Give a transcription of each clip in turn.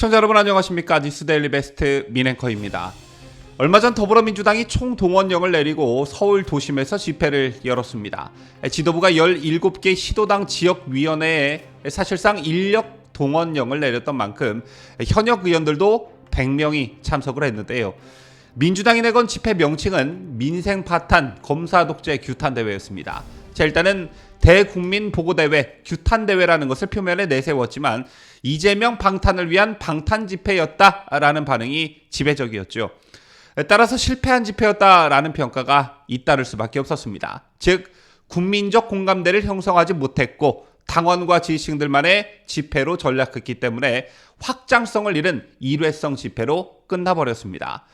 시청자 여러분 안녕하십니까. 뉴스데일리 베스트 민앵커입니다. 얼마 전 더불어민주당이 총동원령을 내리고 서울 도심에서 집회를 열었습니다. 지도부가 17개 시도당 지역위원회에 사실상 인력 동원령을 내렸던 만큼 현역 의원들도 100명이 참석을 했는데요. 민주당이 내건 집회 명칭은 민생파탄 검사독재 규탄대회였습니다. 자, 일단은 대국민보고대회, 규탄대회라는 것을 표면에 내세웠지만 이재명 방탄을 위한 방탄집회였다라는 반응이 지배적이었죠. 따라서 실패한 집회였다라는 평가가 잇따를 수밖에 없었습니다. 즉, 국민적 공감대를 형성하지 못했고 당원과 지식인들만의 집회로 전락했기 때문에 확장성을 잃은 일회성 집회로 끝나버렸습니다.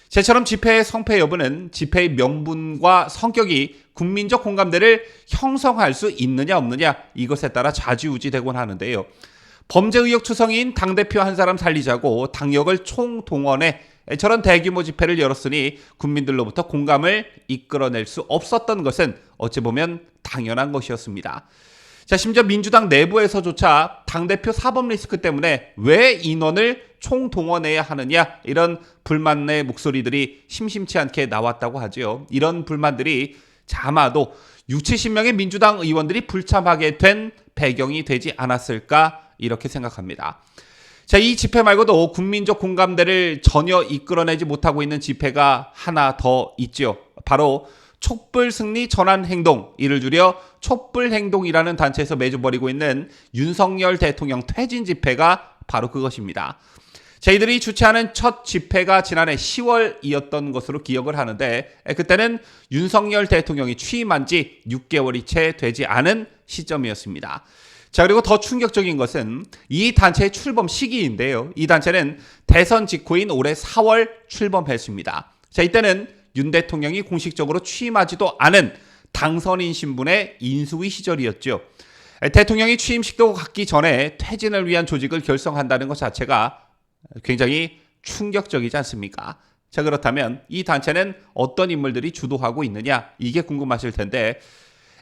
제처럼 집회의 성패 여부는 집회의 명분과 성격이 국민적 공감대를 형성할 수 있느냐 없느냐 이것에 따라 좌지우지되곤 하는데요. 범죄 의혹 추성인 당대표 한 사람 살리자고 당역을 총동원해 저런 대규모 집회를 열었으니 국민들로부터 공감을 이끌어낼 수 없었던 것은 어찌 보면 당연한 것이었습니다. 자, 심지어 민주당 내부에서조차 당대표 사법 리스크 때문에 왜 인원을 총동원해야 하느냐 이런 불만의 목소리들이 심심치 않게 나왔다고 하죠. 이런 불만들이 아마도 60~70명의 민주당 의원들이 불참하게 된 배경이 되지 않았을까 이렇게 생각합니다. 자, 이 집회 말고도 국민적 공감대를 전혀 이끌어내지 못하고 있는 집회가 하나 더 있죠. 바로 촛불승리 전환행동, 이를 줄여 촛불행동이라는 단체에서 매주 벌이고 있는 윤석열 대통령 퇴진 집회가 바로 그것입니다. 저희들이 주최하는 첫 집회가 지난해 10월이었던 것으로 기억을 하는데 그때는 윤석열 대통령이 취임한 지 6개월이 채 되지 않은 시점이었습니다. 자, 그리고 더 충격적인 것은 이 단체의 출범 시기인데요. 이 단체는 대선 직후인 올해 4월 출범했습니다. 자, 이때는 윤 대통령이 공식적으로 취임하지도 않은 당선인 신분의 인수위 시절이었죠. 대통령이 취임식도 갖기 전에 퇴진을 위한 조직을 결성한다는 것 자체가 굉장히 충격적이지 않습니까? 자, 그렇다면 이 단체는 어떤 인물들이 주도하고 있느냐 이게 궁금하실 텐데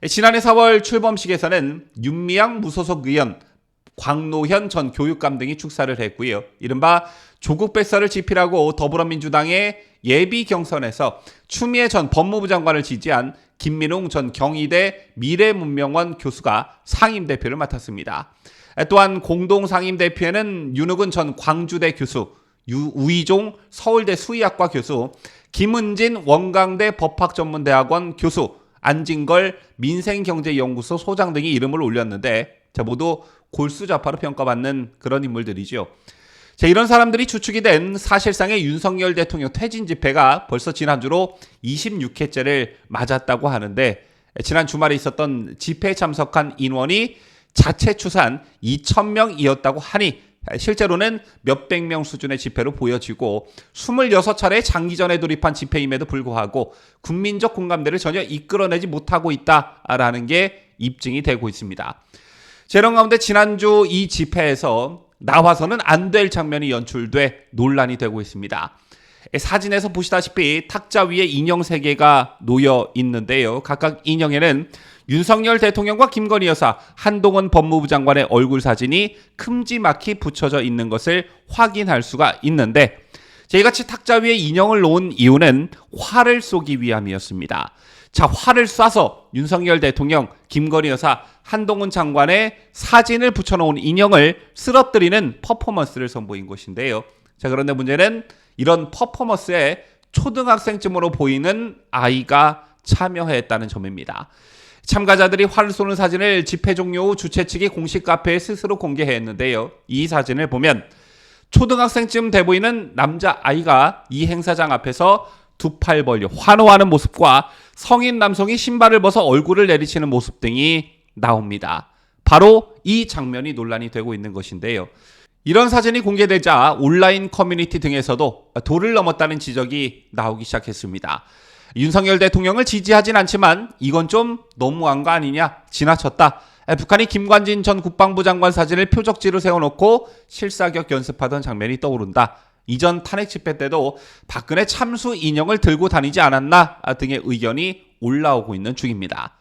지난해 4월 출범식에서는 윤미향 무소속 의원, 광노현 전 교육감 등이 축사를 했고요. 이른바 조국 뱃살을 지피라고 더불어민주당의 예비 경선에서 추미애 전 법무부 장관을 지지한 김민웅 전 경희대 미래문명원 교수가 상임대표를 맡았습니다. 또한 공동상임대표에는 윤우근 전 광주대 교수, 우이종 서울대 수의학과 교수, 김은진 원광대 법학전문대학원 교수, 안진걸 민생경제연구소 소장 등이 이름을 올렸는데 모두 골수좌파로 평가받는 그런 인물들이죠. 자, 이런 사람들이 주축이 된 사실상의 윤석열 대통령 퇴진 집회가 벌써 지난주로 26회째를 맞았다고 하는데 지난 주말에 있었던 집회에 참석한 인원이 자체 추산 2,000명이었다고 하니 실제로는 몇백 명 수준의 집회로 보여지고 26차례 장기전에 돌입한 집회임에도 불구하고 국민적 공감대를 전혀 이끌어내지 못하고 있다라는 게 입증이 되고 있습니다. 이런 가운데 지난주 이 집회에서 나와서는 안 될 장면이 연출돼 논란이 되고 있습니다. 사진에서 보시다시피 탁자 위에 인형 3개가 놓여 있는데요. 각각 인형에는 윤석열 대통령과 김건희 여사, 한동훈 법무부 장관의 얼굴 사진이 큼지막히 붙여져 있는 것을 확인할 수가 있는데 이같이 탁자 위에 인형을 놓은 이유는 화를 쏘기 위함이었습니다. 자, 화를 쏴서 윤석열 대통령, 김건희 여사, 한동훈 장관의 사진을 붙여놓은 인형을 쓰러뜨리는 퍼포먼스를 선보인 것인데요. 자, 그런데 문제는 이런 퍼포먼스에 초등학생쯤으로 보이는 아이가 참여했다는 점입니다. 참가자들이 활을 쏘는 사진을 집회 종료 후 주최 측이 공식 카페에 스스로 공개했는데요. 이 사진을 보면 초등학생쯤 돼 보이는 남자아이가 이 행사장 앞에서 두 팔 벌려 환호하는 모습과 성인 남성이 신발을 벗어 얼굴을 내리치는 모습 등이 나옵니다. 바로 이 장면이 논란이 되고 있는 것인데요. 이런 사진이 공개되자 온라인 커뮤니티 등에서도 도를 넘었다는 지적이 나오기 시작했습니다. 윤석열 대통령을 지지하진 않지만 이건 좀 너무한 거 아니냐, 지나쳤다. 북한이 김관진 전 국방부 장관 사진을 표적지로 세워놓고 실사격 연습하던 장면이 떠오른다. 이전 탄핵 집회 때도 박근혜 참수 인형을 들고 다니지 않았나 등의 의견이 올라오고 있는 중입니다.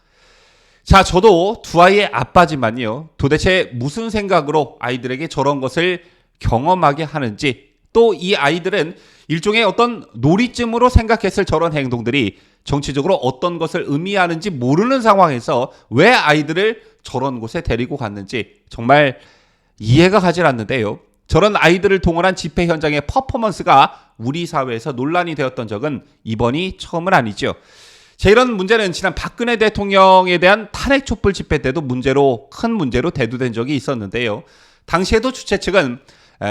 자, 저도 두 아이의 아빠지만요. 도대체 무슨 생각으로 아이들에게 저런 것을 경험하게 하는지, 또 이 아이들은 일종의 어떤 놀이쯤으로 생각했을 저런 행동들이 정치적으로 어떤 것을 의미하는지 모르는 상황에서 왜 아이들을 저런 곳에 데리고 갔는지 정말 이해가 가질 않는데요. 저런 아이들을 동원한 집회 현장의 퍼포먼스가 우리 사회에서 논란이 되었던 적은 이번이 처음은 아니죠. 자, 이런 문제는 지난 박근혜 대통령에 대한 탄핵 촛불 집회 때도 큰 문제로 대두된 적이 있었는데요. 당시에도 주최 측은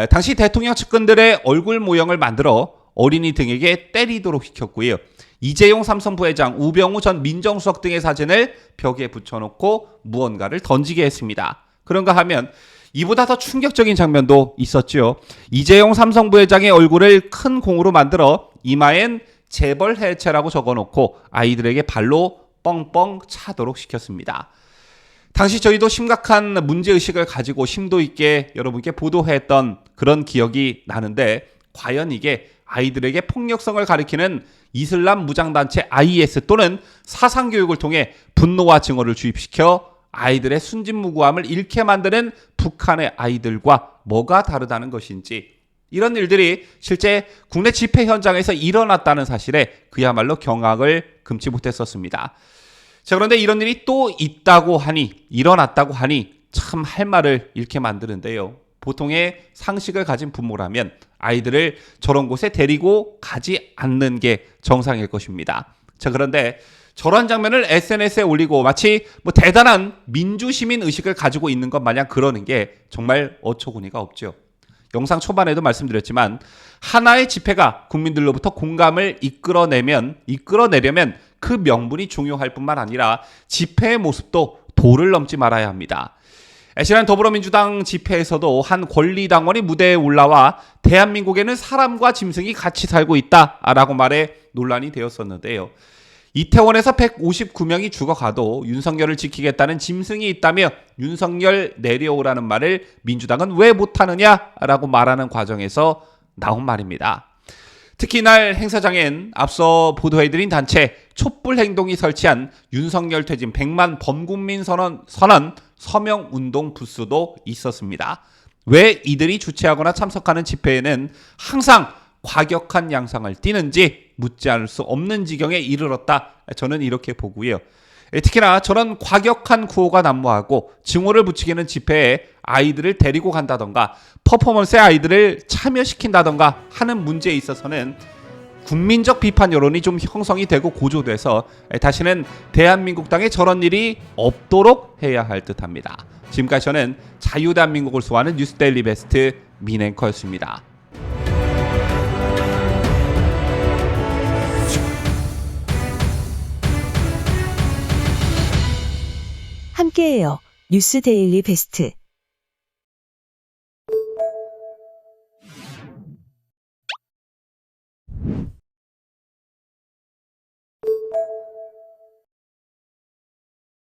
당시 대통령 측근들의 얼굴 모형을 만들어 어린이 등에게 때리도록 시켰고요. 이재용 삼성 부회장, 우병우 전 민정수석 등의 사진을 벽에 붙여놓고 무언가를 던지게 했습니다. 그런가 하면 이보다 더 충격적인 장면도 있었죠. 이재용 삼성 부회장의 얼굴을 큰 공으로 만들어 이마엔 재벌 해체라고 적어놓고 아이들에게 발로 뻥뻥 차도록 시켰습니다. 당시 저희도 심각한 문제의식을 가지고 심도 있게 여러분께 보도했던 그런 기억이 나는데, 과연 이게 아이들에게 폭력성을 가리키는 이슬람 무장단체 IS 또는 사상교육을 통해 분노와 증오를 주입시켜 아이들의 순진무구함을 잃게 만드는 북한의 아이들과 뭐가 다르다는 것인지, 이런 일들이 실제 국내 집회 현장에서 일어났다는 사실에 그야말로 경악을 금치 못했었습니다. 자, 그런데 이런 일이 또 일어났다고 하니 참 할 말을 잃게 만드는데요. 보통의 상식을 가진 부모라면 아이들을 저런 곳에 데리고 가지 않는 게 정상일 것입니다. 자, 그런데 저런 장면을 SNS에 올리고 마치 대단한 민주시민 의식을 가지고 있는 것 마냥 그러는 게 정말 어처구니가 없죠. 영상 초반에도 말씀드렸지만 하나의 집회가 국민들로부터 공감을 이끌어내려면 그 명분이 중요할 뿐만 아니라 집회의 모습도 도를 넘지 말아야 합니다. 지난 더불어민주당 집회에서도 한 권리당원이 무대에 올라와 대한민국에는 사람과 짐승이 같이 살고 있다라고 말해 논란이 되었었는데요. 이태원에서 159명이 죽어가도 윤석열을 지키겠다는 짐승이 있다며 윤석열 내려오라는 말을 민주당은 왜 못하느냐라고 말하는 과정에서 나온 말입니다. 특히 이날 행사장엔 앞서 보도해드린 단체 촛불행동이 설치한 윤석열 퇴진 100만 범국민 선언 서명운동 부스도 있었습니다. 왜 이들이 주최하거나 참석하는 집회에는 항상 과격한 양상을 띠는지 묻지 않을 수 없는 지경에 이르렀다. 저는 이렇게 보고요. 특히나 저런 과격한 구호가 난무하고 증오를 부추기는 집회에 아이들을 데리고 간다던가 퍼포먼스에 아이들을 참여시킨다던가 하는 문제에 있어서는 국민적 비판 여론이 좀 형성이 되고 고조돼서 다시는 대한민국 땅에 저런 일이 없도록 해야 할 듯합니다. 지금까지 저는 자유대한민국을 소화하는 뉴스데일리 베스트 민앵커였습니다. 함께해요. 뉴스데일리 베스트.